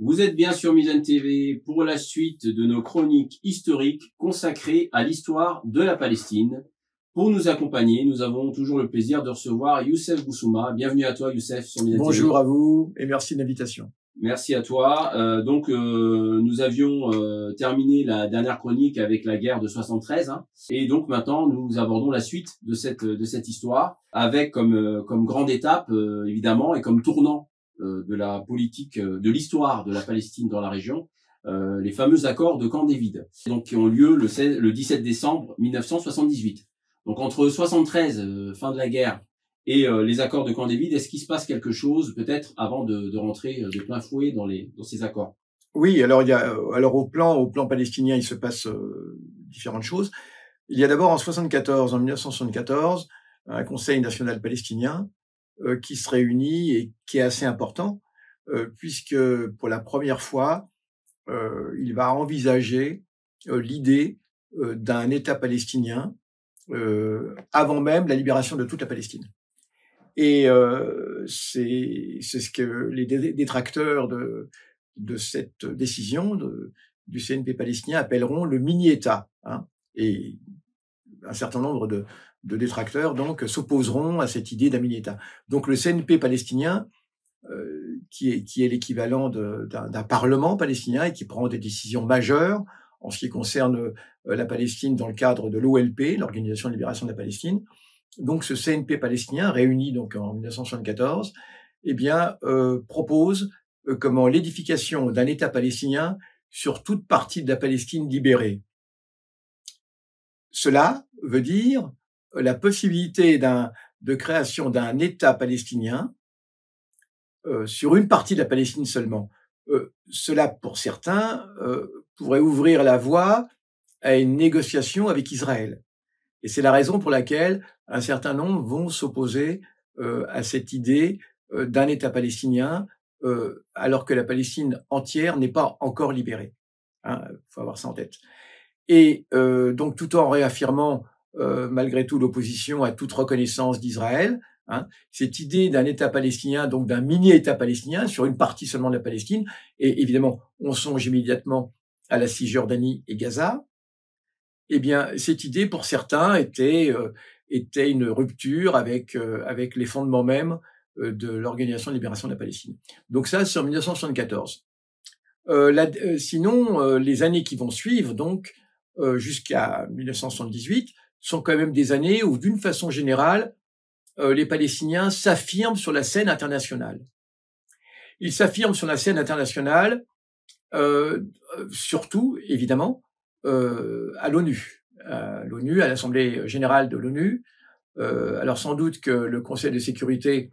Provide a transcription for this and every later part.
Vous êtes bien sur Mizan TV pour la suite de nos chroniques historiques consacrées à l'histoire de la Palestine. Pour nous accompagner, nous avons toujours le plaisir de recevoir Youssef Boussouma. Bienvenue à toi, Youssef, sur Mizan TV. Bonjour à vous et merci de l'invitation. Merci à toi. Nous avions terminé la dernière chronique avec la guerre de 73, et donc maintenant nous abordons la suite de cette histoire avec comme grande étape évidemment et comme tournant de la politique de l'histoire de la Palestine dans la région, les fameux accords de Camp David, donc qui ont lieu le 17 décembre 1978. Donc entre 73, fin de la guerre, et les accords de Camp David, est-ce qu'il se passe quelque chose peut-être avant de rentrer de plein fouet dans ces accords? Oui, alors au plan palestinien, il se passe différentes choses. Il y a d'abord en 1974, un Conseil national palestinien qui se réunit et qui est assez important puisque pour la première fois, il va envisager l'idée d'un État palestinien avant même la libération de toute la Palestine. Et c'est ce que les détracteurs de cette décision du CNP palestinien appelleront le mini-État. Et un certain nombre de détracteurs donc s'opposeront à cette idée d'un mini-État. Donc le CNP palestinien, qui est l'équivalent d'un parlement palestinien et qui prend des décisions majeures en ce qui concerne la Palestine dans le cadre de l'OLP, l'Organisation de libération de la Palestine. Donc ce CNP palestinien, réuni donc en 1974, propose l'édification d'un État palestinien sur toute partie de la Palestine libérée. Cela veut dire la possibilité de création d'un État palestinien sur une partie de la Palestine seulement. Cela, pour certains, pourrait ouvrir la voie à une négociation avec Israël. Et c'est la raison pour laquelle un certain nombre vont s'opposer à cette idée d'un État palestinien, alors que la Palestine entière n'est pas encore libérée. Faut avoir ça en tête. Et donc, tout en réaffirmant malgré tout l'opposition à toute reconnaissance d'Israël, cette idée d'un État palestinien, donc d'un mini-État palestinien sur une partie seulement de la Palestine, et évidemment, on songe immédiatement à la Cisjordanie et Gaza. Eh bien, cette idée, pour certains, était une rupture avec les fondements mêmes de l'Organisation de libération de la Palestine. Donc ça, c'est en 1974. Sinon, les années qui vont suivre, donc jusqu'à 1978, sont quand même des années où, d'une façon générale, les Palestiniens s'affirment sur la scène internationale. Ils s'affirment sur la scène internationale, surtout, évidemment, à l'ONU, à l'Assemblée générale de l'ONU. Alors sans doute que le Conseil de sécurité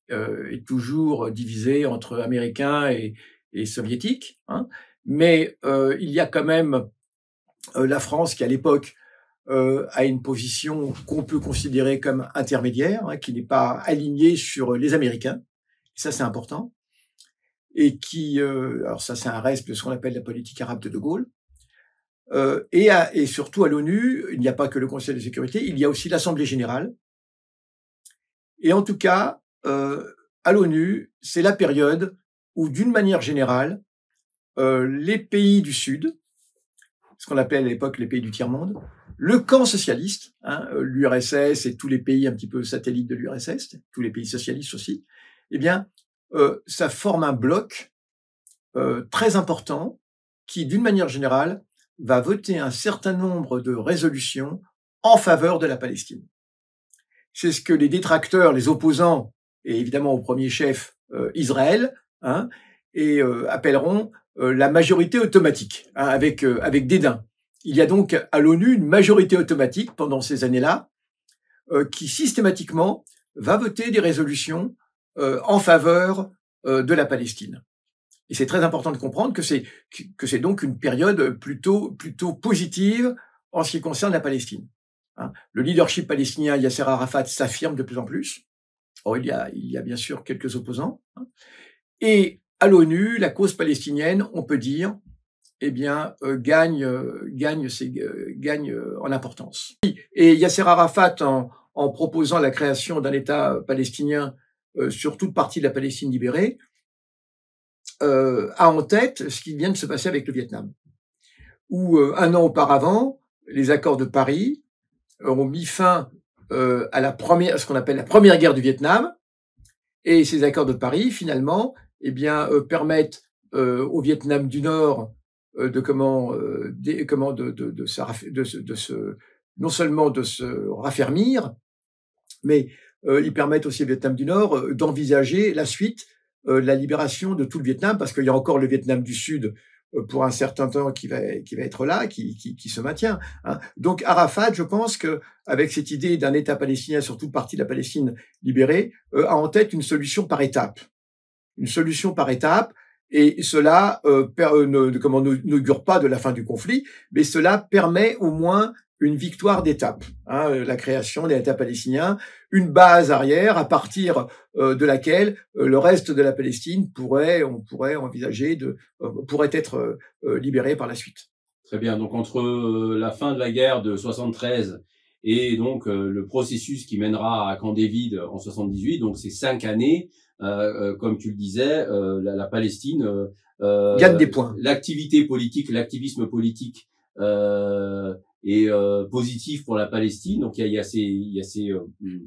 est toujours divisé entre Américains et Soviétiques, mais il y a quand même la France qui, à l'époque, a une position qu'on peut considérer comme intermédiaire, qui n'est pas alignée sur les Américains. Et ça, c'est important. Et qui, alors ça, c'est un reste de ce qu'on appelle la politique arabe de De Gaulle. Et surtout à l'ONU, il n'y a pas que le Conseil de sécurité, il y a aussi l'Assemblée générale. Et en tout cas, à l'ONU, c'est la période où, d'une manière générale, les pays du Sud, ce qu'on appelait à l'époque les pays du tiers-monde, le camp socialiste, l'URSS et tous les pays un petit peu satellites de l'URSS, tous les pays socialistes aussi, eh bien, ça forme un bloc très important qui, d'une manière générale, va voter un certain nombre de résolutions en faveur de la Palestine. C'est ce que les détracteurs, les opposants, et évidemment au premier chef Israël, appelleront la majorité automatique, avec dédain. Il y a donc à l'ONU une majorité automatique pendant ces années-là qui systématiquement va voter des résolutions en faveur de la Palestine. Et c'est très important de comprendre que c'est donc une période plutôt positive en ce qui concerne la Palestine. Le leadership palestinien, Yasser Arafat, s'affirme de plus en plus. Or, il y a bien sûr quelques opposants. Et à l'ONU, la cause palestinienne, on peut dire, gagne en importance. Et Yasser Arafat, en proposant la création d'un État palestinien sur toute partie de la Palestine libérée, a en tête ce qui vient de se passer avec le Vietnam, où 1 an auparavant, les accords de Paris ont mis fin à ce qu'on appelle la première guerre du Vietnam, et ces accords de Paris, finalement, eh bien, permettent au Vietnam du Nord non seulement de se raffermir, mais ils permettent aussi au Vietnam du Nord d'envisager la suite, la libération de tout le Vietnam, parce qu'il y a encore le Vietnam du Sud pour un certain temps qui va être là, qui se maintient. Hein. Donc Arafat, je pense que avec cette idée d'un État palestinien sur toute partie de la Palestine libérée, a en tête une solution par étapes. Une solution par étapes. Et cela n'augure pas de la fin du conflit, mais cela permet au moins une victoire d'étape, hein, la création d'un État palestinien, une base arrière à partir de laquelle le reste de la Palestine pourrait être libéré par la suite. Très bien. Donc entre la fin de la guerre de 73 et donc le processus qui mènera à Camp David en 78, donc c'est 5 années. Comme tu le disais, la Palestine gagne des points. L'activité politique, l'activisme politique est positif pour la Palestine. Donc il y a ces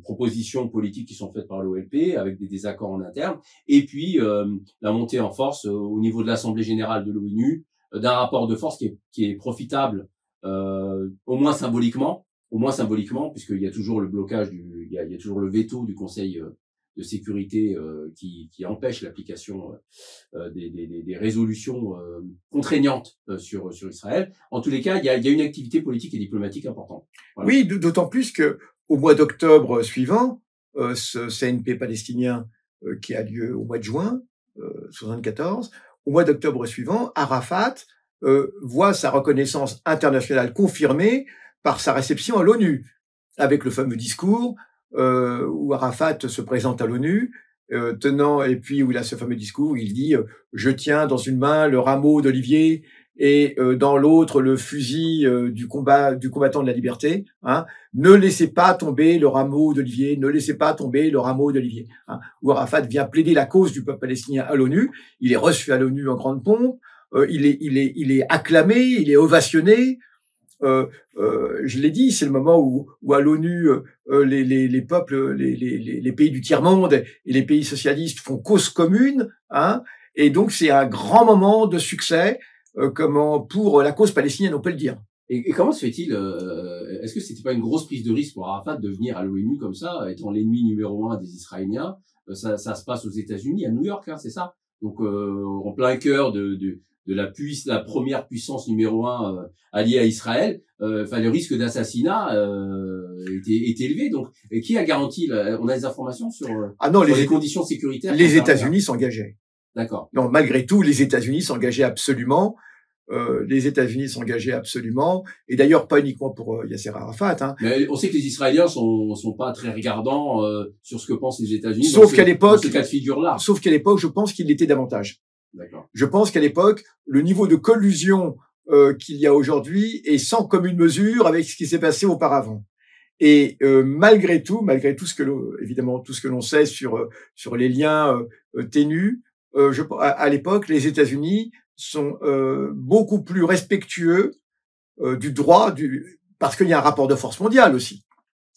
propositions politiques qui sont faites par l'OLP avec des désaccords en interne. Et puis la montée en force au niveau de l'Assemblée générale de l'ONU d'un rapport de force qui est profitable, au moins symboliquement, puisqu'il y a toujours le blocage il y a toujours le veto du Conseil de sécurité qui empêche l'application des résolutions contraignantes sur Israël. En tous les cas, il y a une activité politique et diplomatique importante. Voilà. Oui, d'autant plus que au mois d'octobre suivant, ce CNP palestinien qui a lieu au mois de juin 74, au mois d'octobre suivant, Arafat voit sa reconnaissance internationale confirmée par sa réception à l'ONU, avec le fameux discours où Arafat se présente à l'ONU, et puis où il a ce fameux discours où il dit « Je tiens dans une main le rameau d'olivier et dans l'autre le fusil du combattant de la liberté. Hein. Ne laissez pas tomber le rameau d'olivier, ne laissez pas tomber le rameau d'olivier. Hein. » Où Arafat vient plaider la cause du peuple palestinien à l'ONU. Il est reçu à l'ONU en grande pompe. Il est acclamé, il est ovationné. Je l'ai dit, c'est le moment où à l'ONU, les peuples, les pays du tiers-monde et les pays socialistes font cause commune, hein, et donc c'est un grand moment de succès pour la cause palestinienne, on peut le dire. Et comment se fait-il est-ce que c'était pas une grosse prise de risque pour Arafat de venir à l'ONU comme ça, étant l'ennemi numéro 1 des Israéliens? Ça se passe aux États-Unis, à New York, hein, c'est ça? Donc en plein cœur de la première puissance numéro 1 alliée à Israël, le risque d'assassinat est élevé. Donc, et qui a garanti on a des informations sur, sur les conditions sécuritaires? Les États-Unis s'engageaient. D'accord. Non, malgré tout, les États-Unis s'engageaient absolument. Et d'ailleurs pas uniquement pour Yasser Arafat. Hein. Mais on sait que les Israéliens sont pas très regardants sur ce que pensent les États-Unis. Sauf qu'à l'époque, ce cas de figure-là. Sauf qu'à l'époque, je pense qu'il l'était davantage. D'accord. Je pense qu'à l'époque, le niveau de collusion qu'il y a aujourd'hui est sans commune mesure avec ce qui s'est passé auparavant. Et malgré tout évidemment tout ce que l'on sait sur les liens ténus, à l'époque, les États-Unis sont beaucoup plus respectueux du droit, parce qu'il y a un rapport de force mondial aussi.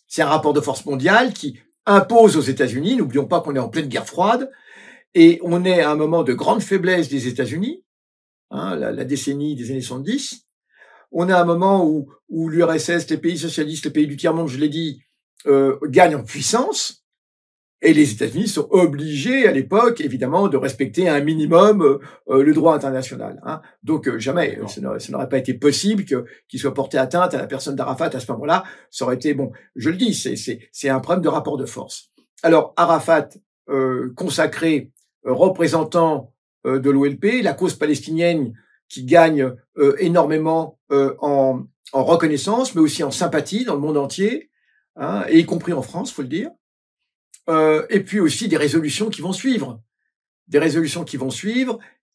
C'est un rapport de force mondial qui impose aux États-Unis. N'oublions pas qu'on est en pleine guerre froide. Et on est à un moment de grande faiblesse des États-Unis, hein, la décennie des années 70. On est à un moment où l'URSS, les pays socialistes, les pays du tiers-monde, je l'ai dit, gagnent en puissance. Et les États-Unis sont obligés, à l'époque, évidemment, de respecter un minimum le droit international. Hein. Donc jamais, ça n'aurait pas été possible qu'il soit porté atteinte à la personne d'Arafat à ce moment-là. Ça aurait été, bon, je le dis, c'est un problème de rapport de force. Alors, Arafat, consacré représentant de l'OLP, la cause palestinienne qui gagne énormément en reconnaissance, mais aussi en sympathie dans le monde entier, hein, et y compris en France, faut le dire. Et puis aussi des résolutions qui vont suivre,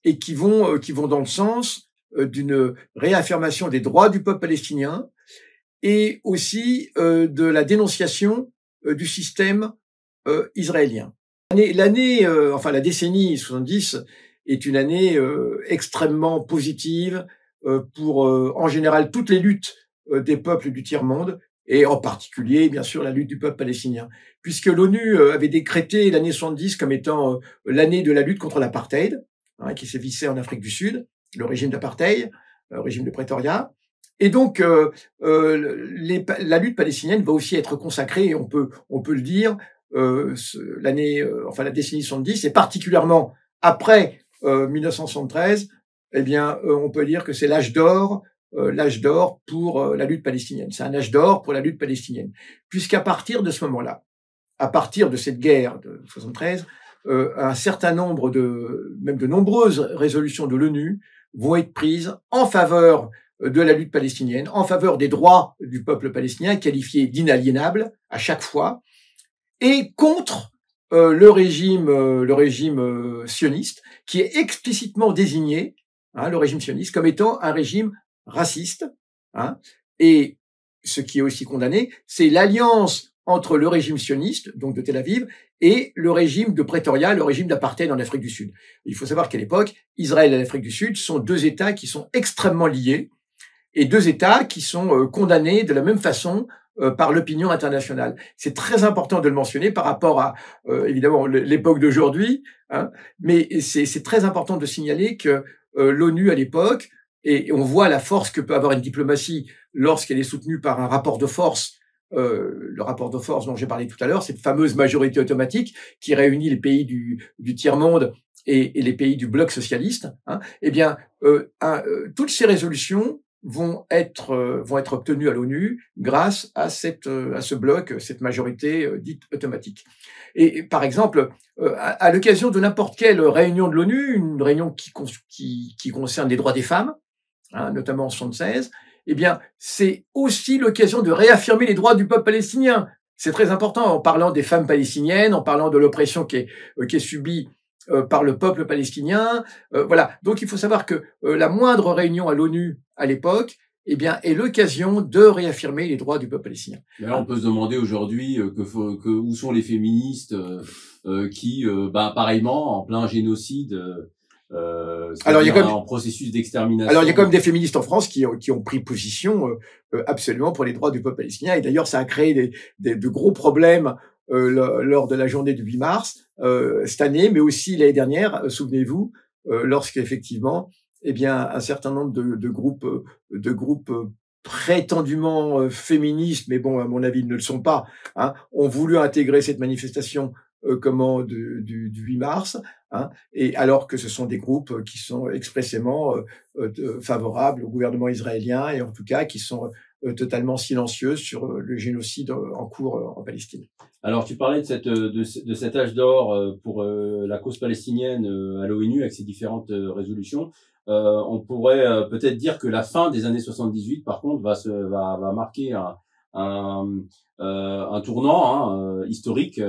et qui vont dans le sens d'une réaffirmation des droits du peuple palestinien et aussi de la dénonciation du système israélien. La décennie 70 est une année extrêmement positive pour, en général, toutes les luttes des peuples du tiers-monde, et en particulier, bien sûr, la lutte du peuple palestinien. Puisque l'ONU avait décrété l'année 70 comme étant l'année de la lutte contre l'apartheid, hein, qui sévissait en Afrique du Sud, le régime d'apartheid, le régime de Pretoria. Et donc, la lutte palestinienne va aussi être consacrée, on peut le dire, la décennie 70, et particulièrement après 1973, eh bien, on peut dire que c'est l'âge d'or pour la lutte palestinienne. C'est un âge d'or pour la lutte palestinienne, puisqu'à partir de ce moment-là, à partir de cette guerre de 73, un certain nombre même de nombreuses résolutions de l'ONU vont être prises en faveur de la lutte palestinienne, en faveur des droits du peuple palestinien, qualifiés d'inaliénables à chaque fois, et contre le régime sioniste, qui est explicitement désigné, hein, le régime sioniste, comme étant un régime raciste. Hein, et ce qui est aussi condamné, c'est l'alliance entre le régime sioniste, donc de Tel Aviv, et le régime de Pretoria, le régime d'apartheid en Afrique du Sud. Il faut savoir qu'à l'époque, Israël et l'Afrique du Sud sont deux États qui sont extrêmement liés, et deux États qui sont condamnés de la même façon par l'opinion internationale. C'est très important de le mentionner par rapport à, évidemment, l'époque d'aujourd'hui, hein, mais c'est très important de signaler que l'ONU à l'époque, et on voit la force que peut avoir une diplomatie lorsqu'elle est soutenue par un rapport de force, le rapport de force dont j'ai parlé tout à l'heure, cette fameuse majorité automatique qui réunit les pays du tiers-monde et les pays du bloc socialiste, hein, eh bien, toutes ces résolutions vont être obtenues à l'ONU grâce à ce bloc, cette majorité dite automatique. Et par exemple, à l'occasion de n'importe quelle réunion de l'ONU, une réunion qui concerne les droits des femmes, hein, notamment en 76, eh bien, c'est aussi l'occasion de réaffirmer les droits du peuple palestinien. C'est très important en parlant des femmes palestiniennes, en parlant de l'oppression qui est subie par le peuple palestinien. Voilà. Donc, il faut savoir que la moindre réunion à l'ONU à l'époque, eh bien, est l'occasion de réaffirmer les droits du peuple palestinien. Mais là, on peut se demander aujourd'hui où sont les féministes qui, pareillement, en plein génocide, alors, il y a en processus d'extermination. Alors, il y a quand même des féministes en France qui ont pris position absolument pour les droits du peuple palestinien. Et d'ailleurs, ça a créé de gros problèmes lors de la journée du 8 mars cette année, mais aussi l'année dernière, souvenez-vous, lorsqu'effectivement, eh bien, un certain nombre de groupes prétendument féministes, mais bon, à mon avis, ils ne le sont pas, hein, ont voulu intégrer cette manifestation du 8 mars, hein, et alors que ce sont des groupes qui sont expressément favorables au gouvernement israélien, et en tout cas qui sont totalement silencieux sur le génocide en cours en Palestine. Alors, tu parlais de cet âge d'or pour la cause palestinienne à l'ONU avec ses différentes résolutions. On pourrait peut-être dire que la fin des années 78, par contre, va marquer un tournant historique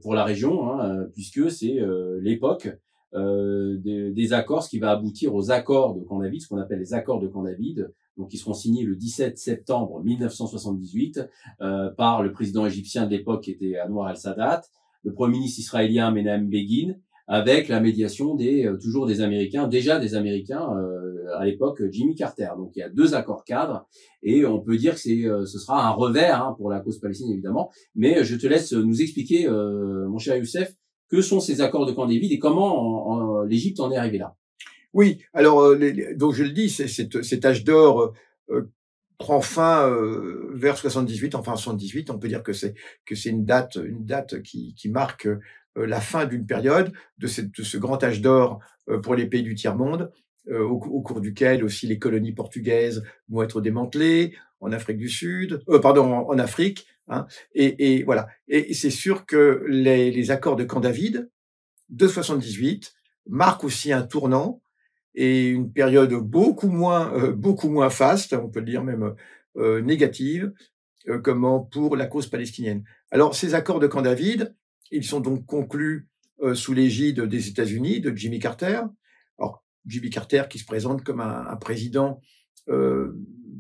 pour la région, hein, puisque c'est l'époque des accords, ce qui va aboutir aux accords de Camp David, ce qu'on appelle les accords de Camp David, donc qui seront signés le 17 septembre 1978 par le président égyptien de l'époque qui était Anwar el-Sadat, le premier ministre israélien Menahem Begin, avec la médiation toujours des Américains, à l'époque Jimmy Carter. Donc il y a deux accords cadres et on peut dire que ce sera un revers pour la cause palestinienne évidemment. Mais je te laisse nous expliquer, mon cher Youssef, que sont ces accords de Camp David et comment l'Égypte en est arrivée là. Oui, alors donc je le dis, cet âge d'or prend fin vers 78, enfin 78. On peut dire que c'est une date qui marque la fin d'une période de ce grand âge d'or pour les pays du tiers-monde, au cours duquel aussi les colonies portugaises vont être démantelées en Afrique du Sud, en Afrique, hein, et voilà. Et c'est sûr que les accords de Camp David de 78 marquent aussi un tournant et une période beaucoup moins faste, on peut le dire même négative, pour la cause palestinienne. Alors, ces accords de Camp David, ils sont donc conclus sous l'égide des États-Unis, de Jimmy Carter. Alors, Jimmy Carter qui se présente comme un président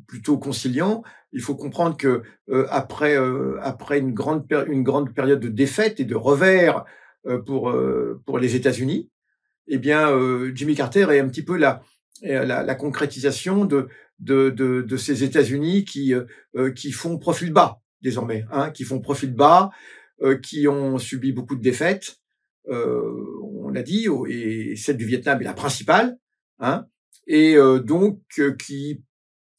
plutôt conciliant. Il faut comprendre que après une grande période de défaite et de revers pour les États-Unis, eh bien, Jimmy Carter est un petit peu la concrétisation de ces États-Unis qui font profil bas désormais, hein, qui font profil bas, qui ont subi beaucoup de défaites. On l'a dit, et celle du Vietnam est la principale, hein, et donc qui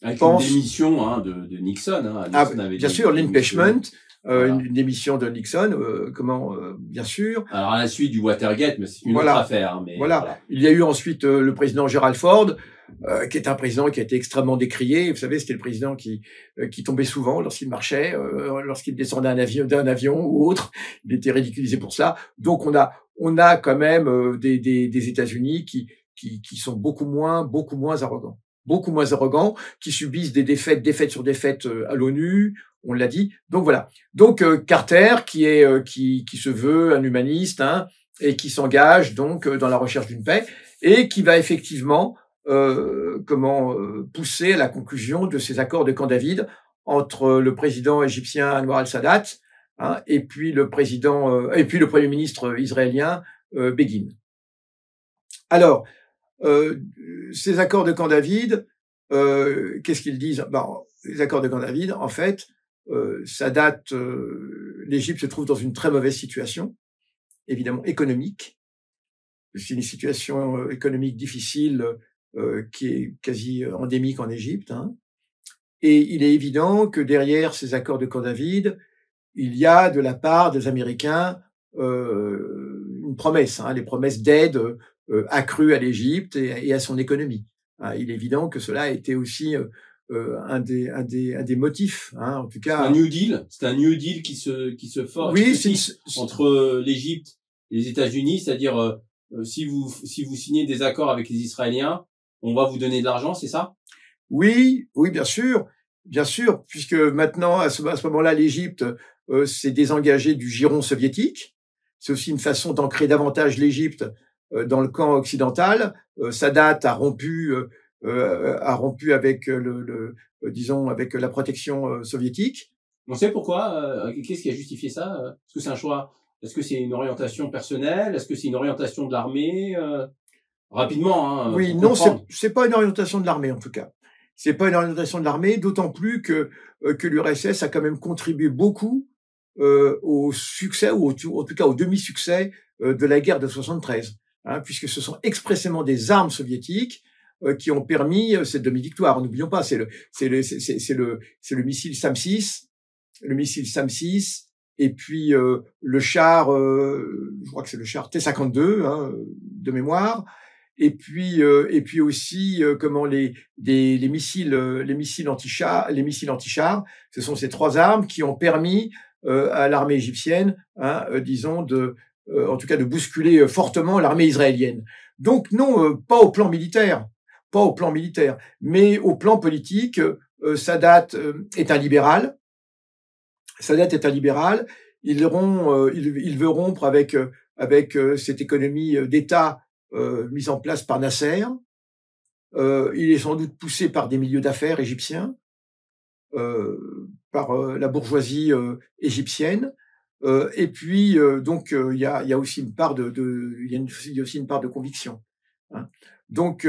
avec pense une démission hein, de Nixon. Hein. Nixon avait bien sûr, l'impeachment. Voilà. Une démission de Nixon, bien sûr. Alors à la suite du Watergate, mais c'est une autre affaire. Hein, mais voilà. Il y a eu ensuite le président Gerald Ford, qui est un président qui a été extrêmement décrié. Vous savez, c'était le président qui tombait souvent lorsqu'il marchait, lorsqu'il descendait d'un avion ou autre. Il était ridiculisé pour cela. Donc on a quand même des États-Unis qui sont beaucoup moins arrogants, qui subissent des défaites sur défaites à l'ONU. On l'a dit. Donc voilà. Donc Carter, qui se veut un humaniste, hein, et qui s'engage donc dans la recherche d'une paix, et qui va effectivement pousser à la conclusion de ces accords de Camp David entre le président égyptien Anwar al-Sadat, hein, et puis le premier ministre israélien Begin. Alors, ces accords de Camp David, qu'est-ce qu'ils disent? Les accords de Camp David, en fait, l'Égypte se trouve dans une très mauvaise situation, évidemment économique. C'est une situation économique difficile qui est quasi endémique en Égypte. Hein. Et il est évident que derrière ces accords de Camp David, il y a de la part des Américains une promesse, hein, les promesses d'aide accrue à l'Égypte et à son économie. Hein, il est évident que cela a été aussi un des motifs, hein, en tout cas. C'est un New Deal qui se forme entre l'Égypte et les États-Unis, c'est-à-dire si vous signez des accords avec les Israéliens, on va vous donner de l'argent, c'est ça? Oui, bien sûr, puisque maintenant à ce moment-là, l'Égypte s'est désengagée du giron soviétique. C'est aussi une façon d'ancrer davantage l'Égypte dans le camp occidental. Sadat a rompu avec avec la protection soviétique. On sait pourquoi? Qu'est-ce qui a justifié ça? Est-ce que c'est un choix? Est-ce que c'est une orientation personnelle? Est-ce que c'est une orientation de l'armée? Rapidement, hein. Oui, non, c'est pas une orientation de l'armée en tout cas. C'est pas une orientation de l'armée, d'autant plus que l'URSS a quand même contribué beaucoup au succès ou en tout cas au demi-succès de la guerre de 73, hein, puisque ce sont expressément des armes soviétiques qui ont permis cette demi-victoire. N'oublions pas, c'est le missile SAM-6, et puis le char, je crois que c'est le char T-52, hein, de mémoire, et puis aussi les missiles anti-chars. Ce sont ces trois armes qui ont permis à l'armée égyptienne, hein, disons en tout cas de bousculer fortement l'armée israélienne. Donc non, pas au plan militaire, mais au plan politique. Sadat est un libéral. Il veut rompre avec cette économie d'État mise en place par Nasser. Il est sans doute poussé par des milieux d'affaires égyptiens, par la bourgeoisie égyptienne. Et puis donc il y a aussi une part de conviction. Hein. Donc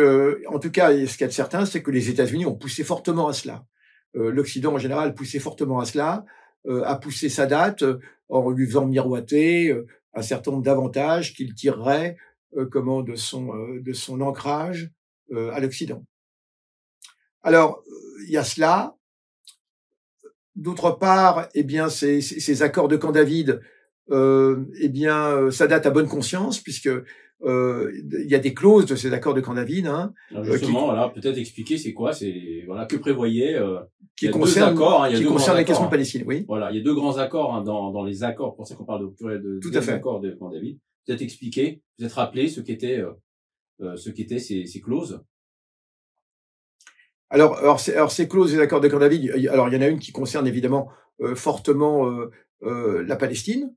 en tout cas, ce qu'il y a de certain, c'est que les États-Unis ont poussé fortement à cela. L'Occident en général poussait fortement à cela, a poussé Sadat en lui faisant miroiter un certain nombre d'avantages qu'il tirerait de son ancrage à l'Occident. Alors il y a cela. D'autre part, eh bien, ces accords de Camp David, Sadat a bonne conscience puisque il y a des clauses de ces accords de Camp David. Hein, alors justement, voilà, peut-être expliquer c'est quoi, que prévoyait. Qui concerne la question de hein. Palestine, oui. Voilà, il y a deux grands accords hein, dans les accords. Pour ça qu'on parle de accords de Camp David. Peut-être expliquer, peut-être rappeler ce qu'étaient ces clauses. Alors ces clauses des accords de Camp David, alors il y en a une qui concerne évidemment fortement la Palestine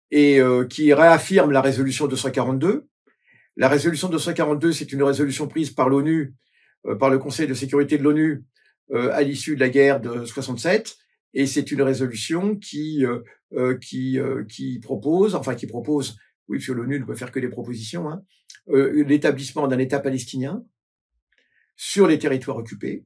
et qui réaffirme la résolution 242. La résolution 242, c'est une résolution prise par l'ONU, par le Conseil de sécurité de l'ONU à l'issue de la guerre de 67, et c'est une résolution qui propose oui, parce que l'ONU ne peut faire que des propositions, hein, l'établissement d'un État palestinien sur les territoires occupés,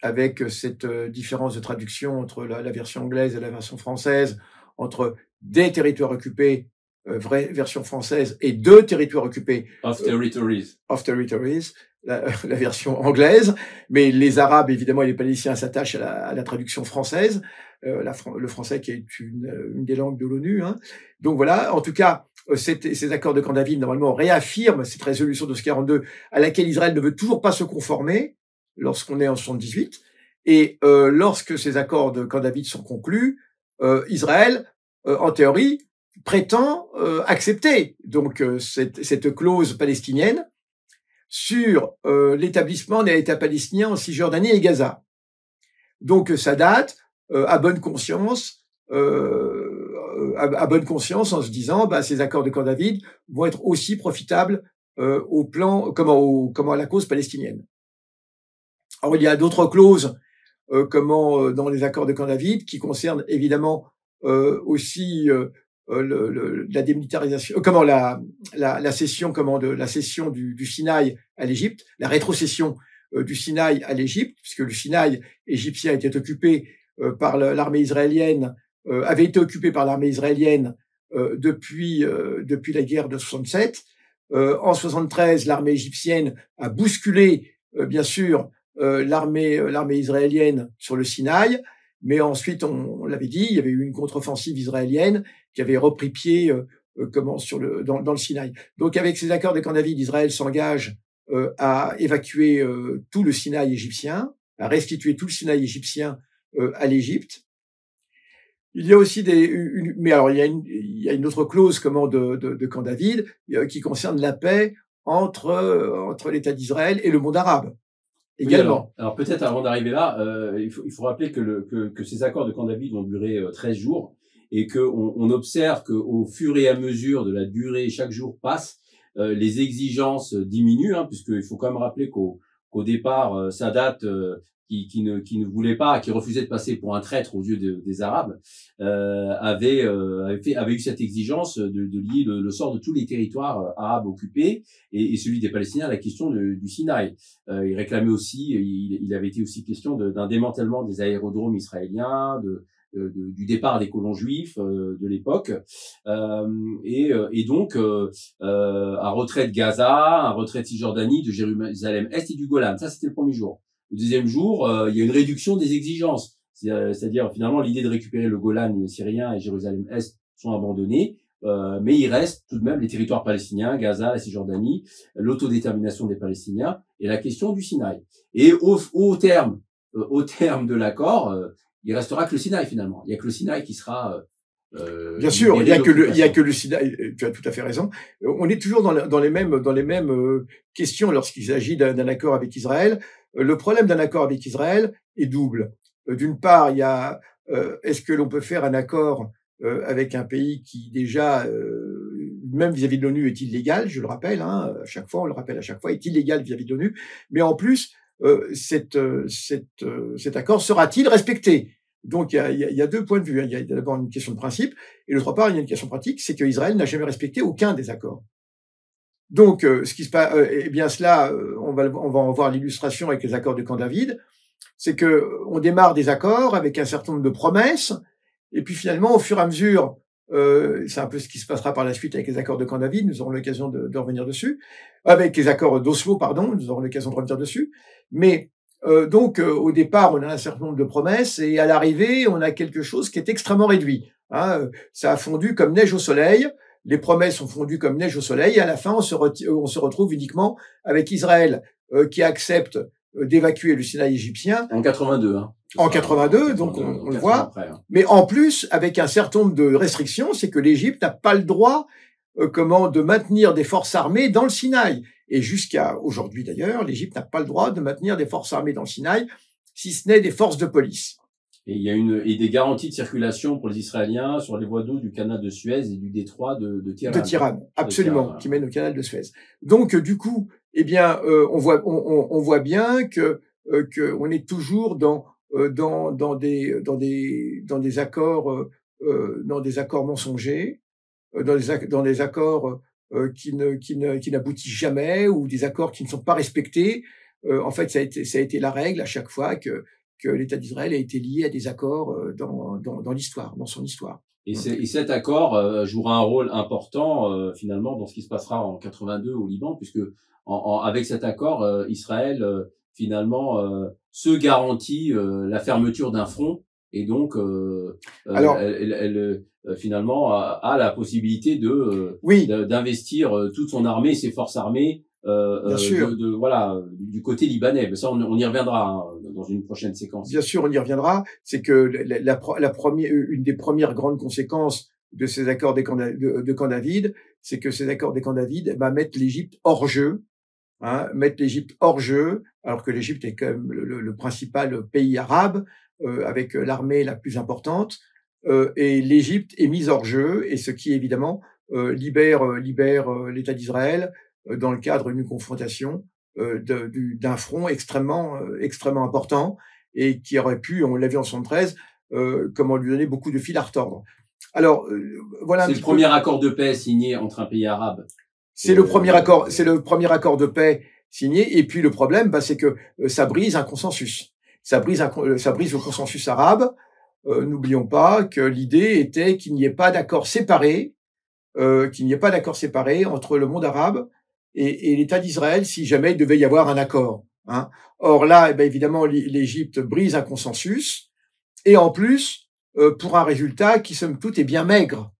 avec cette différence de traduction entre la version anglaise et la version française, entre des territoires occupés, vraie version française, et deux territoires occupés. Of territories. Of territories, la version anglaise, mais les Arabes, évidemment, et les Palestiniens s'attachent à la traduction française, le français qui est une des langues de l'ONU. Hein. Donc voilà, en tout cas, ces accords de Camp David, normalement, réaffirment cette résolution de 42 à laquelle Israël ne veut toujours pas se conformer lorsqu'on est en 78. Et lorsque ces accords de Camp David sont conclus, Israël, en théorie, prétend accepter donc cette clause palestinienne sur l'établissement d'un État palestinien en Cisjordanie et Gaza. Donc ça date à bonne conscience en se disant ces accords de Camp David vont être aussi profitables au plan comment à la cause palestinienne. Alors il y a d'autres clauses dans les accords de Camp David qui concernent évidemment aussi la démilitarisation, la cession du Sinaï à l'Égypte, la rétrocession du Sinaï à l'Égypte, puisque le Sinaï égyptien était occupé par l'armée israélienne, avait été occupé par l'armée israélienne depuis la guerre de 67. En 73, l'armée égyptienne a bousculé, bien sûr, l'armée israélienne sur le Sinaï. Mais ensuite, on l'avait dit, il y avait eu une contre-offensive israélienne qui avait repris pied dans le Sinaï. Donc, avec ces accords de Camp David, Israël s'engage à évacuer tout le Sinaï égyptien, à restituer tout le Sinaï égyptien à l'Égypte. Il y a aussi il y a une autre clause de Camp David qui concerne la paix entre l'État d'Israël et le monde arabe. Également. Oui, alors peut-être avant d'arriver là, il faut rappeler que ces accords de Camp David ont duré 13 jours et qu'on observe qu'au fur et à mesure de la durée, chaque jour passe, les exigences diminuent, hein, puisqu'il faut quand même rappeler qu'au départ, Sadat, qui ne voulait pas, qui refusait de passer pour un traître aux yeux des Arabes, avait eu cette exigence de lier le sort de tous les territoires arabes occupés et celui des Palestiniens à la question du Sinaï. Il réclamait aussi, il avait été aussi question d'un démantèlement des aérodromes israéliens, du départ des colons juifs de l'époque, et donc un retrait de Gaza, un retrait de Cisjordanie, de Jérusalem-Est et du Golan. Ça, c'était le premier jour. Le deuxième jour, il y a une réduction des exigences. C'est-à-dire, finalement, l'idée de récupérer le Golan syrien et Jérusalem-Est sont abandonnés, mais il reste tout de même les territoires palestiniens, Gaza, la Cisjordanie, l'autodétermination des Palestiniens et la question du Sinaï. Et au terme de l'accord, il restera que le Sinaï, finalement. Il y a que le Sinaï qui sera bien sûr, il y a que le Sinaï. Tu as tout à fait raison. On est toujours dans les mêmes questions lorsqu'il s'agit d'un accord avec Israël. Le problème d'un accord avec Israël est double. D'une part, il y a est-ce que l'on peut faire un accord avec un pays qui déjà, même vis-à-vis de l'ONU, est illégal, je le rappelle, hein, à chaque fois, on le rappelle à chaque fois, est illégal vis-à-vis de l'ONU. Mais en plus, cet accord sera-t-il respecté? Donc, il y a deux points de vue. Il y a d'abord une question de principe, et d'autre part, il y a une question pratique, c'est qu'Israël n'a jamais respecté aucun des accords. Donc, ce qui se passe, eh bien cela, on va en voir l'illustration avec les accords de Camp David, c'est que on démarre des accords avec un certain nombre de promesses, et puis finalement, au fur et à mesure, c'est un peu ce qui se passera par la suite avec les accords de Camp David, nous aurons l'occasion de revenir dessus, avec les accords d'Oslo, pardon, nous aurons l'occasion de revenir dessus, mais donc au départ, on a un certain nombre de promesses, et à l'arrivée, on a quelque chose qui est extrêmement réduit. Hein, ça a fondu comme neige au soleil. Les promesses ont fondu comme neige au soleil, et à la fin, on se retrouve uniquement avec Israël qui accepte d'évacuer le Sinaï égyptien. En 82, hein. En 82, donc on le voit. Après, hein. Mais en plus, avec un certain nombre de restrictions, c'est que l'Égypte n'a pas le droit de maintenir des forces armées dans le Sinaï. Et jusqu'à aujourd'hui d'ailleurs, l'Égypte n'a pas le droit de maintenir des forces armées dans le Sinaï, si ce n'est des forces de police. Et il y a des garanties de circulation pour les Israéliens sur les voies d'eau du canal de Suez et du détroit de Tiran. De Tiran, absolument, qui mène au canal de Suez. Donc, du coup, eh bien, on voit bien que on est toujours dans des accords mensongers, dans des accords qui n'aboutissent jamais, ou des accords qui ne sont pas respectés. En fait, ça a été la règle à chaque fois que l'État d'Israël a été lié à des accords dans l'histoire, dans son histoire. Et cet accord jouera un rôle important finalement dans ce qui se passera en 82 au Liban, puisque avec cet accord, Israël finalement se garantit la fermeture d'un front, et donc elle finalement a la possibilité d'investir toute son armée, ses forces armées bien sûr. Voilà, du côté libanais. Mais ça, on y reviendra dans une prochaine séquence. Bien sûr, on y reviendra. C'est que une des premières grandes conséquences de ces accords de Camp David, c'est que ces accords de Camp David mettent l'Égypte hors jeu, mettent l'Égypte hors jeu, alors que l'Égypte est quand même le principal pays arabe avec l'armée la plus importante, et l'Égypte est mise hors jeu, et ce qui évidemment libère l'État d'Israël dans le cadre d'une confrontation d'un front extrêmement important, et qui aurait pu, on l'a vu en 73, comment lui donner beaucoup de fil à retordre. Alors voilà. C'est le premier accord de paix signé entre un pays arabe. C'est le premier accord de paix signé. Et puis le problème, c'est que ça brise un consensus. Ça brise le consensus arabe. N'oublions pas que l'idée était qu'il n'y ait pas d'accord séparé, entre le monde arabe et l'État d'Israël, si jamais il devait y avoir un accord. Or là, évidemment, l'Égypte brise un consensus, et en plus, pour un résultat qui, somme toute, est bien maigre.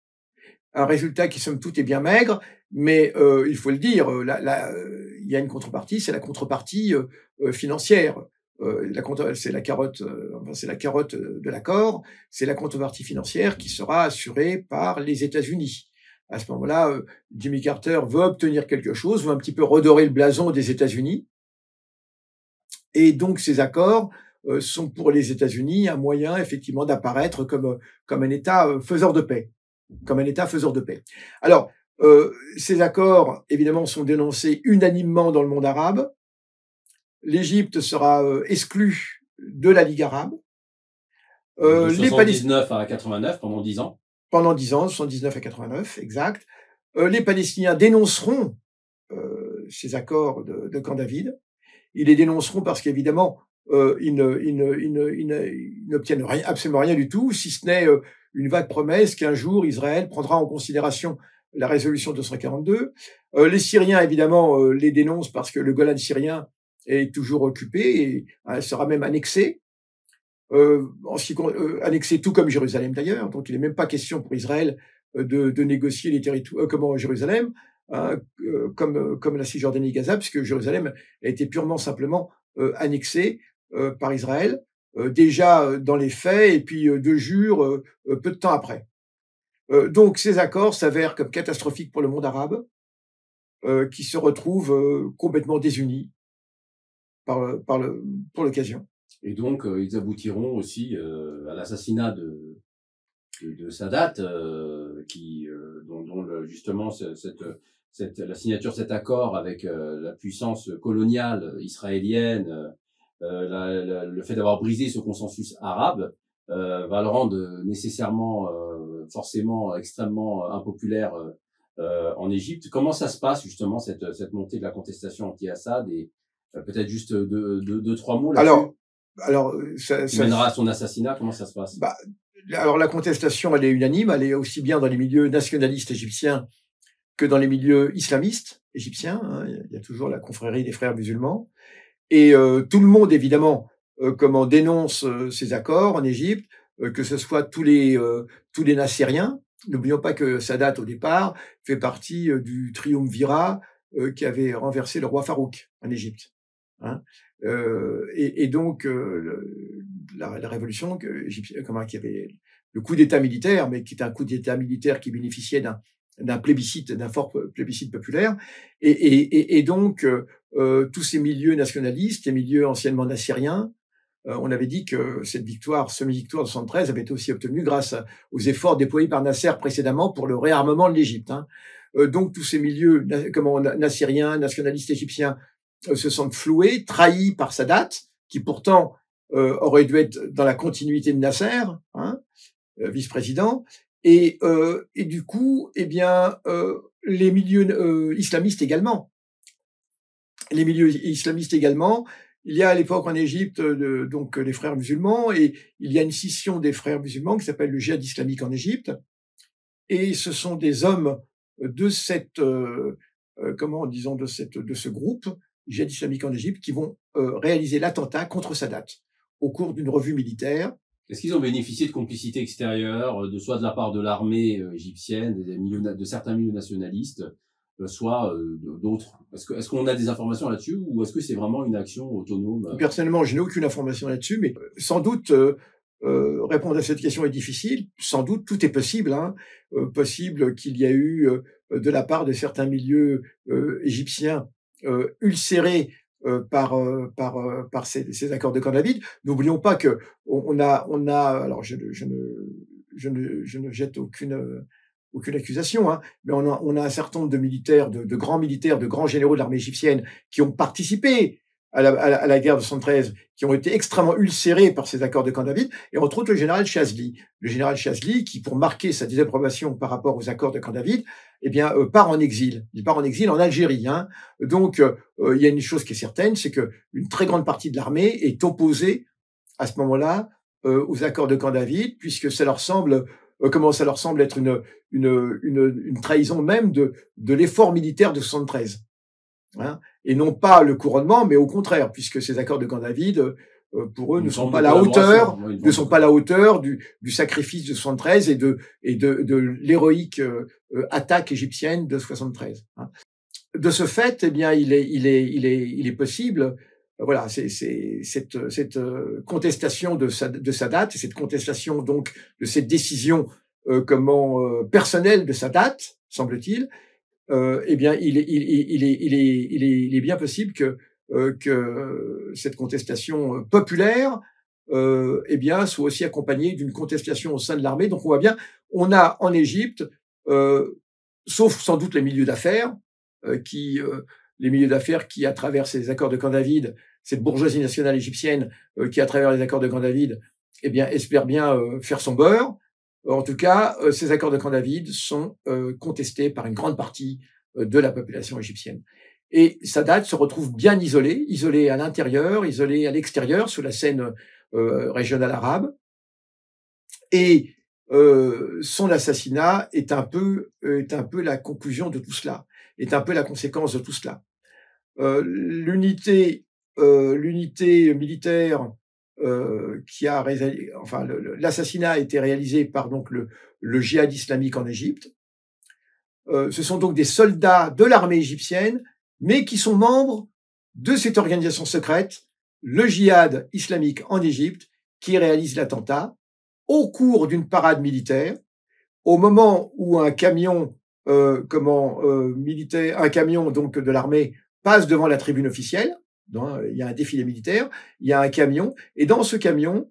Mais il faut le dire, il y a une contrepartie, c'est la contrepartie financière. C'est la carotte de l'accord, c'est la contrepartie financière qui sera assurée par les États-Unis. À ce moment-là, Jimmy Carter veut obtenir quelque chose, veut un petit peu redorer le blason des États-Unis. Et donc, ces accords sont pour les États-Unis un moyen, effectivement, d'apparaître comme un État faiseur de paix. Alors, ces accords, évidemment, sont dénoncés unanimement dans le monde arabe. L'Égypte sera exclue de la Ligue arabe. De 79 à 89, pendant 10 ans. Pendant 10 ans, 79 à 89, exact. Les Palestiniens dénonceront ces accords de Camp David. Ils les dénonceront parce qu'évidemment, ils n'obtiennent absolument rien du tout, si ce n'est une vague promesse qu'un jour Israël prendra en considération la résolution 242. Les Syriens, évidemment, les dénoncent parce que le Golan syrien est toujours occupé et sera même annexé. Annexé tout comme Jérusalem d'ailleurs, donc il n'est même pas question pour Israël de négocier les territoires comme Jérusalem, comme la Cisjordanie et Gaza, puisque Jérusalem a été purement simplement annexé par Israël, déjà dans les faits, et puis de jure peu de temps après. Donc ces accords s'avèrent comme catastrophiques pour le monde arabe, qui se retrouve complètement désunis pour l'occasion. Et donc, ils aboutiront aussi à l'assassinat de Sadat, dont justement la signature de cet accord avec la puissance coloniale israélienne, le fait d'avoir brisé ce consensus arabe, va le rendre nécessairement, forcément, extrêmement impopulaire en Égypte. Comment ça se passe justement cette montée de la contestation anti-Assad, et peut-être juste deux, trois mots là-dessus. Alors, ça mènera à son assassinat. Comment ça se passe? Alors, la contestation, elle est unanime. Elle est aussi bien dans les milieux nationalistes égyptiens que dans les milieux islamistes égyptiens. Il y a toujours la confrérie des frères musulmans. Et tout le monde, évidemment, dénonce ces accords en Égypte, que ce soit tous les Nassériens. N'oublions pas que Sadat, au départ, fait partie du triumvirat qui avait renversé le roi Farouk en Égypte. Et donc la révolution qui avait le coup d'État militaire, mais qui était un coup d'État militaire qui bénéficiait d'un fort plébiscite populaire, et donc tous ces milieux nationalistes, les milieux anciennement nassériens, on avait dit que cette semi-victoire de 73 avait été aussi obtenue grâce aux efforts déployés par Nasser précédemment pour le réarmement de l'Égypte. Donc tous ces milieux nassériens, nationalistes égyptiens, se sentent floués, trahis par Sadat, qui pourtant aurait dû être dans la continuité de Nasser, vice-président, Et du coup, eh bien, les milieux islamistes également. Les milieux islamistes également. Il y a à l'époque en Égypte donc les frères musulmans, et il y a une scission des frères musulmans qui s'appelle le djihad islamique en Égypte. Et ce sont des hommes de cette disons de ce groupe djihad islamique en Égypte qui vont réaliser l'attentat contre Sadat au cours d'une revue militaire. Est-ce qu'ils ont bénéficié de complicité extérieure, soit de la part de l'armée égyptienne, de certains milieux nationalistes, soit d'autres? Est-ce qu'on a des informations là-dessus, ou est-ce que c'est vraiment une action autonome? Personnellement, je n'ai aucune information là-dessus, mais sans doute répondre à cette question est difficile. Sans doute, tout est possible. Possible qu'il y a eu de la part de certains milieux égyptiens ulcérés par ces accords de Camp David. N'oublions pas que on a alors je ne jette aucune accusation, mais on a un certain nombre de militaires, de grands généraux de l'armée égyptienne qui ont participé à la guerre de 73, qui ont été extrêmement ulcérés par ces accords de Camp David, et entre autres le général Chazli. Le général Chazli, qui, pour marquer sa désapprobation par rapport aux accords de Camp David, eh bien, part en exil. Il part en exil en Algérie. Donc, il y a une chose qui est certaine, c'est que une très grande partie de l'armée est opposée à ce moment-là aux accords de Camp David, puisque ça leur semble ça leur semble être une trahison même de l'effort militaire de 73. Et non pas le couronnement, mais au contraire, puisque ces accords de Camp David, pour eux, ne sont pas à la hauteur du sacrifice de 73 et de l'héroïque attaque égyptienne de 73. De ce fait, eh bien, il est possible, voilà, c'est cette contestation de Sadat, et cette contestation donc de cette décision personnelle de Sadat, semble-t-il. Eh bien, il est bien possible que cette contestation populaire, eh bien, soit aussi accompagnée d'une contestation au sein de l'armée. Donc, on voit bien, on a en Égypte, sauf sans doute les milieux d'affaires, qui, à travers ces accords de Camp David, cette bourgeoisie nationale égyptienne, qui, à travers les accords de Camp David, eh bien, espère bien faire son beurre. En tout cas, ces accords de Camp David sont contestés par une grande partie de la population égyptienne. Et Sadat se retrouve bien isolé à l'intérieur, isolé à l'extérieur, sur la scène régionale arabe. Et son assassinat est un peu la conclusion de tout cela, est un peu la conséquence de tout cela. L'unité militaire l'assassinat a été réalisé par donc le djihad islamique en Égypte. Ce sont donc des soldats de l'armée égyptienne, mais qui sont membres de cette organisation secrète, le djihad islamique en Égypte, qui réalise l'attentat au cours d'une parade militaire, au moment où un camion un camion donc de l'armée passe devant la tribune officielle. Il y a un défilé militaire, il y a un camion, et dans ce camion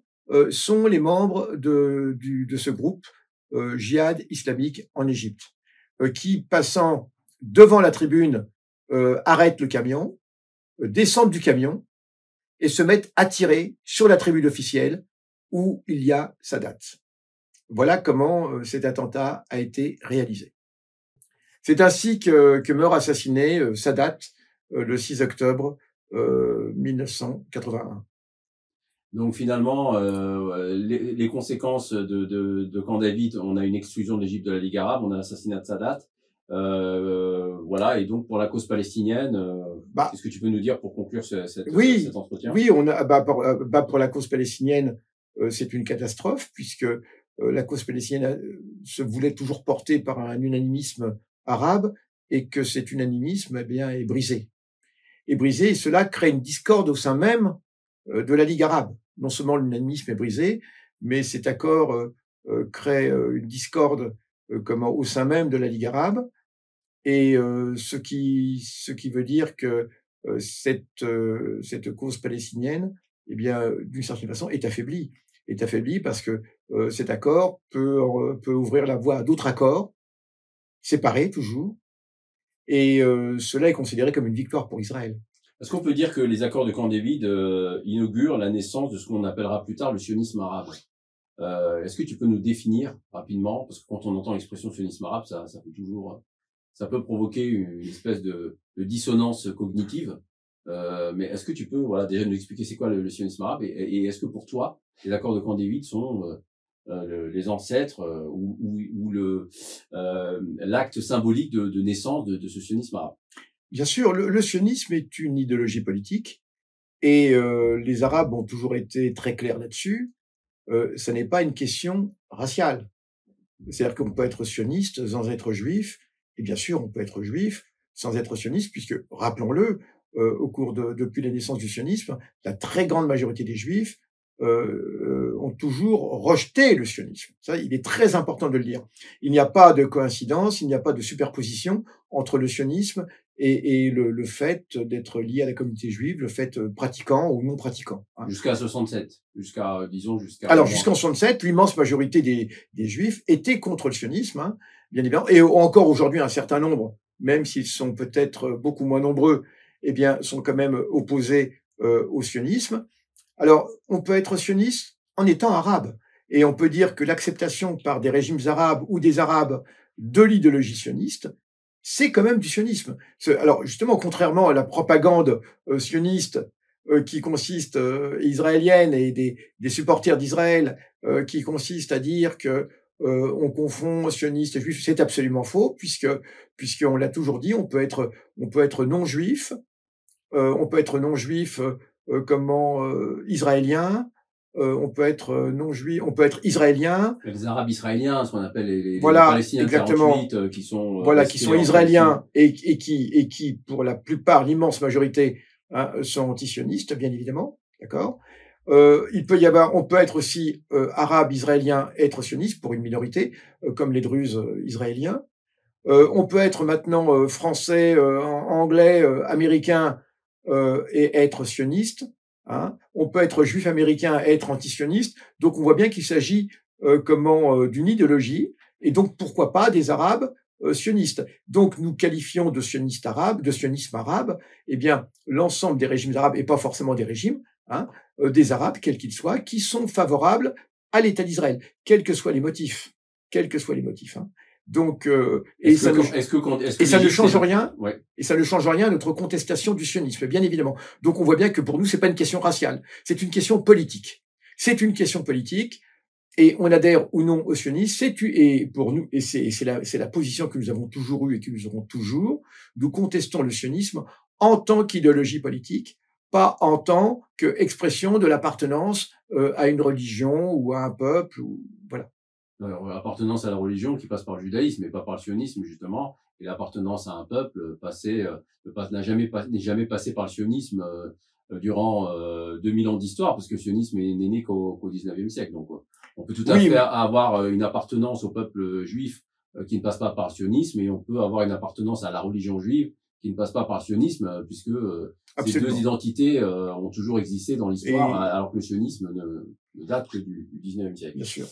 sont les membres de ce groupe djihad islamique en Égypte, qui, passant devant la tribune, arrêtent le camion, descendent du camion et se mettent à tirer sur la tribune officielle où il y a Sadat. Voilà comment cet attentat a été réalisé. C'est ainsi que meurt assassiné Sadat le 6 octobre 1981. Donc finalement, les conséquences de Camp David, on a une exclusion de l'Égypte de la Ligue arabe, on a l'assassinat de Sadat, voilà. Et donc pour la cause palestinienne, qu'est-ce que tu peux nous dire pour conclure cet entretien? Oui, pour la cause palestinienne, c'est une catastrophe, puisque la cause palestinienne se voulait toujours porter par un unanimisme arabe, et que cet unanimisme, eh bien, est brisé. Et cela crée une discorde au sein même de la Ligue arabe. Non seulement l'unanimisme est brisé, mais cet accord crée une discorde au sein même de la Ligue arabe, et ce qui veut dire que cette cause palestinienne, eh bien, d'une certaine façon, est affaiblie parce que cet accord peut ouvrir la voie à d'autres accords, séparés toujours, et cela est considéré comme une victoire pour Israël. Est-ce qu'on peut dire que les accords de Camp David inaugurent la naissance de ce qu'on appellera plus tard le sionisme arabe? Est-ce que tu peux nous définir rapidement, parce que quand on entend l'expression sionisme arabe, ça peut provoquer une espèce de dissonance cognitive. Mais est-ce que tu peux, voilà, déjà nous expliquer c'est quoi le sionisme arabe et est-ce que pour toi, les accords de Camp David sont les ancêtres ou l'acte symbolique de naissance de ce sionisme arabe? Bien sûr, le sionisme est une idéologie politique et les Arabes ont toujours été très clairs là-dessus. Ce n'est pas une question raciale. C'est-à-dire qu'on peut être sioniste sans être juif, et bien sûr, on peut être juif sans être sioniste, puisque, rappelons-le, depuis la naissance du sionisme, la très grande majorité des juifs ont toujours rejeté le sionisme. Ça, il est très important de le dire. Il n'y a pas de coïncidence, il n'y a pas de superposition entre le sionisme et le fait d'être lié à la communauté juive, le fait pratiquant ou non pratiquant. Hein. Jusqu'à 67, disons jusqu'à. Alors jusqu'en 67, l'immense majorité des juifs étaient contre le sionisme, hein, bien évidemment, et encore aujourd'hui un certain nombre, même s'ils sont peut-être beaucoup moins nombreux, eh bien sont quand même opposés au sionisme. Alors on peut être sioniste en étant arabe, et on peut dire que l'acceptation par des régimes arabes ou des arabes de l'idéologie sioniste, c'est quand même du sionisme. Alors justement, contrairement à la propagande sioniste qui consiste israélienne et des supporters d'Israël qui consiste à dire que on confond sioniste et juif, c'est absolument faux puisqu'on l'a toujours dit, on peut être non juif, israélien. On peut être non juif, on peut être israélien. Les Arabes israéliens, ce qu'on appelle les Palestiniens de 48, qui sont qui sont israéliens et qui, pour la plupart, l'immense majorité, hein, sont antisionistes, bien évidemment, d'accord. On peut être aussi arabe israélien et être sioniste pour une minorité, comme les Druzes israéliens. On peut être maintenant français, anglais, américain et être sioniste. Hein. On peut être juif américain et être antisioniste. Donc on voit bien qu'il s'agit d'une idéologie, et donc pourquoi pas des Arabes sionistes. Donc nous qualifions de sionisme arabe, eh bien l'ensemble des régimes arabes, et pas forcément des régimes, hein, des Arabes, quels qu'ils soient, qui sont favorables à l'État d'Israël, quels que soient les motifs. Hein. Donc, ça ne change rien. Ouais. Et ça ne change rien à notre contestation du sionisme, bien évidemment. Donc, on voit bien que pour nous, c'est pas une question raciale, c'est une question politique. C'est une question politique, et on adhère ou non au sionisme. Et pour nous, et c'est la position que nous avons toujours eue et que nous aurons toujours. Nous contestons le sionisme en tant qu'idéologie politique, pas en tant qu'expression de l'appartenance à une religion ou à un peuple. Voilà. Appartenance à la religion qui passe par le judaïsme et pas par le sionisme, justement, et l'appartenance à un peuple n'est jamais passé par le sionisme durant 2000 ans d'histoire, parce que le sionisme n'est né qu'au 19e siècle. Donc on peut tout à fait avoir une appartenance au peuple juif qui ne passe pas par le sionisme, et on peut avoir une appartenance à la religion juive qui ne passe pas par le sionisme, puisque ces deux identités ont toujours existé dans l'histoire, alors que le sionisme ne date que du 19e siècle. Bien sûr.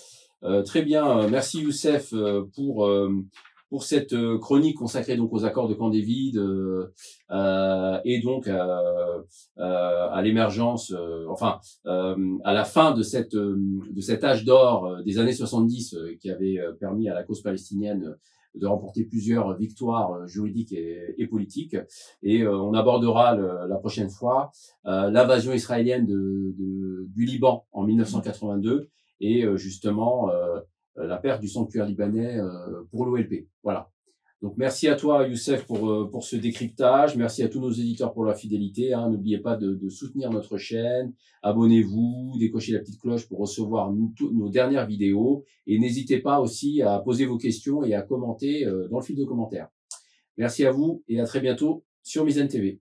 Très bien, merci Youssef pour cette chronique consacrée donc aux accords de Camp David et donc à l'émergence, à la fin de cet âge d'or des années 70 qui avait permis à la cause palestinienne de remporter plusieurs victoires juridiques et politiques. Et on abordera la prochaine fois l'invasion israélienne du Liban en 1982 et justement la perte du sanctuaire libanais pour l'OLP. Voilà. Donc merci à toi Youssef pour ce décryptage, merci à tous nos éditeurs pour leur fidélité, hein. N'oubliez pas de soutenir notre chaîne, abonnez-vous, décochez la petite cloche pour recevoir nos dernières vidéos, et n'hésitez pas aussi à poser vos questions et à commenter dans le fil de commentaires. Merci à vous et à très bientôt sur Mizzen TV.